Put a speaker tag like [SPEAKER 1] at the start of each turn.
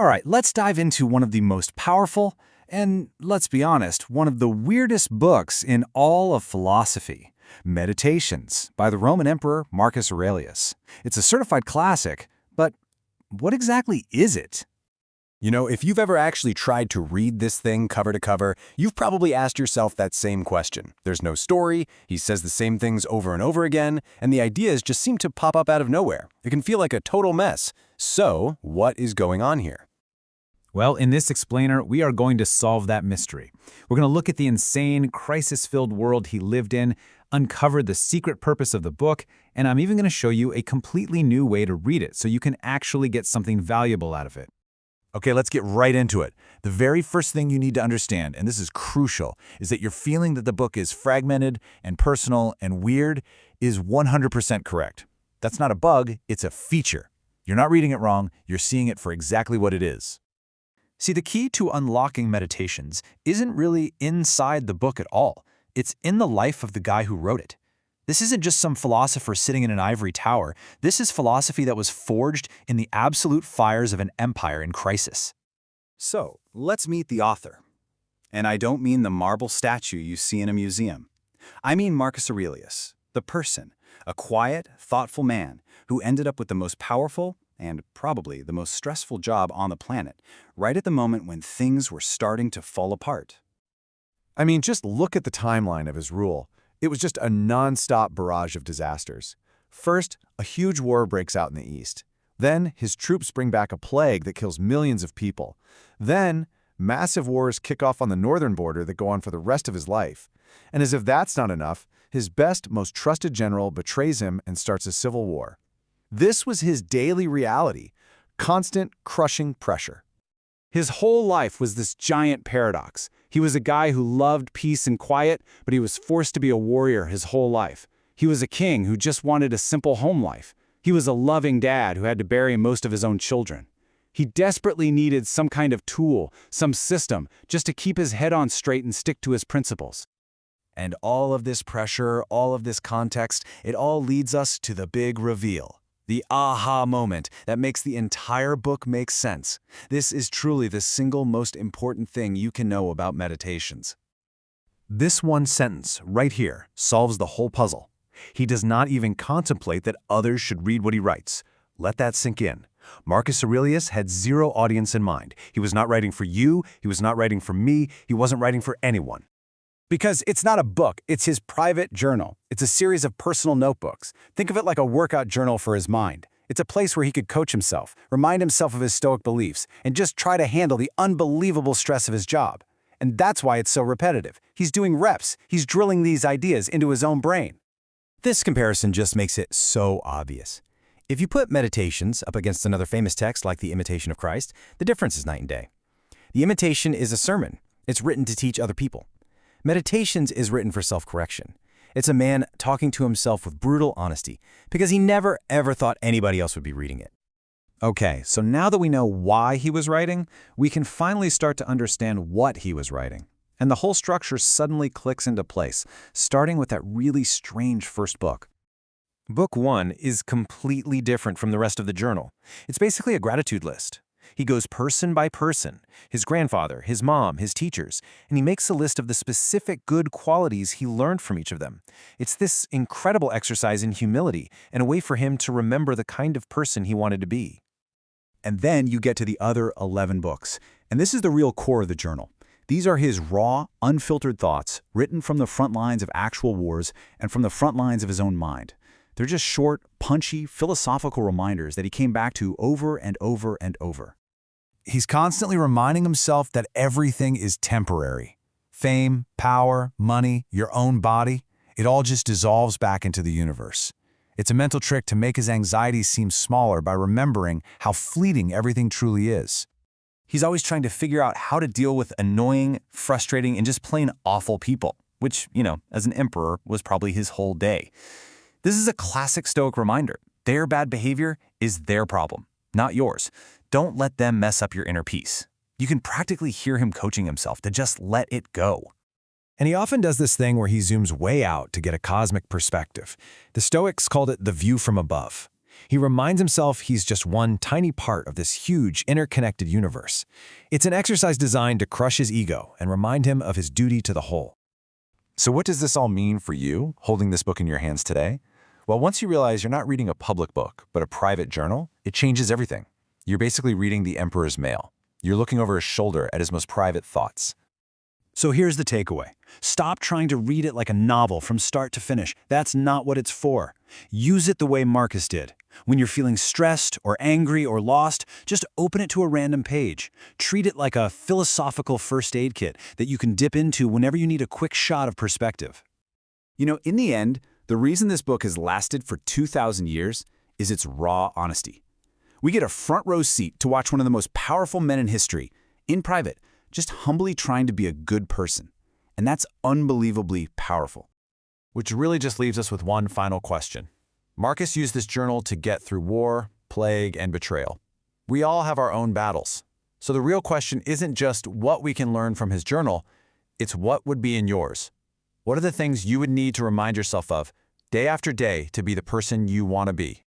[SPEAKER 1] All right, let's dive into one of the most powerful and, let's be honest, one of the weirdest books in all of philosophy, Meditations by the Roman Emperor Marcus Aurelius. It's a certified classic, but what exactly is it?
[SPEAKER 2] You know, if you've ever actually tried to read this thing cover to cover, you've probably asked yourself that same question. There's no story, he says the same things over and over again, and the ideas just seem to pop up out of nowhere. It can feel like a total mess. So, what is going on here?
[SPEAKER 1] Well, in this explainer, we are going to solve that mystery. We're going to look at the insane, crisis-filled world he lived in, uncover the secret purpose of the book, and I'm even going to show you a completely new way to read it so you can actually get something valuable out of it.
[SPEAKER 3] Okay, let's get right into it. The very first thing you need to understand, and this is crucial, is that your feeling that the book is fragmented and personal and weird is 100% correct. That's not a bug, it's a feature. You're not reading it wrong, you're seeing it for exactly what it is.
[SPEAKER 4] See, the key to unlocking Meditations isn't really inside the book at all. It's in the life of the guy who wrote it. This isn't just some philosopher sitting in an ivory tower. This is philosophy that was forged in the absolute fires of an empire in crisis.
[SPEAKER 2] So, let's meet the author. And I don't mean the marble statue you see in a museum. I mean Marcus Aurelius, the person, a quiet, thoughtful man who ended up with the most powerful and probably the most stressful job on the planet, right at the moment when things were starting to fall apart.
[SPEAKER 3] I mean, just look at the timeline of his rule. It was just a non-stop barrage of disasters. First, a huge war breaks out in the east. Then, his troops bring back a plague that kills millions of people. Then, massive wars kick off on the northern border that go on for the rest of his life. And as if that's not enough, his best, most trusted general betrays him and starts a civil war. This was his daily reality, constant, crushing pressure.
[SPEAKER 1] His whole life was this giant paradox. He was a guy who loved peace and quiet, but he was forced to be a warrior his whole life. He was a king who just wanted a simple home life. He was a loving dad who had to bury most of his own children. He desperately needed some kind of tool, some system, just to keep his head on straight and stick to his principles.
[SPEAKER 3] And all of this pressure, all of this context, it all leads us to the big reveal. The aha moment that makes the entire book make sense. This is truly the single most important thing you can know about Meditations. This one sentence, right here, solves the whole puzzle. He does not even contemplate that others should read what he writes. Let that sink in. Marcus Aurelius had zero audience in mind. He was not writing for you, he was not writing for me, he wasn't writing for anyone.
[SPEAKER 2] Because it's not a book, it's his private journal. It's a series of personal notebooks. Think of it like a workout journal for his mind. It's a place where he could coach himself, remind himself of his stoic beliefs, and just try to handle the unbelievable stress of his job. And that's why it's so repetitive. He's doing reps. He's drilling these ideas into his own brain.
[SPEAKER 5] This comparison just makes it so obvious. If you put Meditations up against another famous text like The Imitation of Christ, the difference is night and day. The Imitation is a sermon. It's written to teach other people. Meditations is written for self-correction. It's a man talking to himself with brutal honesty because he never, ever thought anybody else would be reading it.
[SPEAKER 1] Okay, so now that we know why he was writing, we can finally start to understand what he was writing. And the whole structure suddenly clicks into place, starting with that really strange first book.
[SPEAKER 4] Book 1 is completely different from the rest of the journal. It's basically a gratitude list. He goes person by person, his grandfather, his mom, his teachers, and he makes a list of the specific good qualities he learned from each of them. It's this incredible exercise in humility and a way for him to remember the kind of person he wanted to be.
[SPEAKER 3] And then you get to the other 11 books. And this is the real core of the journal. These are his raw, unfiltered thoughts, written from the front lines of actual wars and from the front lines of his own mind. They're just short, punchy, philosophical reminders that he came back to over and over and over. He's constantly reminding himself that everything is temporary. Fame, power, money, your own body, it all just dissolves back into the universe. It's a mental trick to make his anxieties seem smaller by remembering how fleeting everything truly is.
[SPEAKER 2] He's always trying to figure out how to deal with annoying, frustrating, and just plain awful people, which, as an emperor, was probably his whole day. This is a classic Stoic reminder. Their bad behavior is their problem, not yours. Don't let them mess up your inner peace. You can practically hear him coaching himself to just let it go.
[SPEAKER 3] And he often does this thing where he zooms way out to get a cosmic perspective. The Stoics called it the view from above.
[SPEAKER 4] He reminds himself he's just one tiny part of this huge, interconnected universe. It's an exercise designed to crush his ego and remind him of his duty to the whole.
[SPEAKER 2] So what does this all mean for you, holding this book in your hands today? Well, once you realize you're not reading a public book, but a private journal, it changes everything. You're basically reading the Emperor's mail. You're looking over his shoulder at his most private thoughts.
[SPEAKER 3] So here's the takeaway. Stop trying to read it like a novel from start to finish. That's not what it's for. Use it the way Marcus did. When you're feeling stressed or angry or lost, just open it to a random page. Treat it like a philosophical first aid kit that you can dip into whenever you need a quick shot of perspective. You know, in the end, the reason this book has lasted for 2,000 years is its raw honesty. We get a front row seat to watch one of the most powerful men in history, in private, just humbly trying to be a good person. And that's unbelievably powerful.
[SPEAKER 1] Which really just leaves us with one final question. Marcus used this journal to get through war, plague, and betrayal. We all have our own battles. So the real question isn't just what we can learn from his journal, it's what would be in yours. What are the things you would need to remind yourself of day after day to be the person you want to be?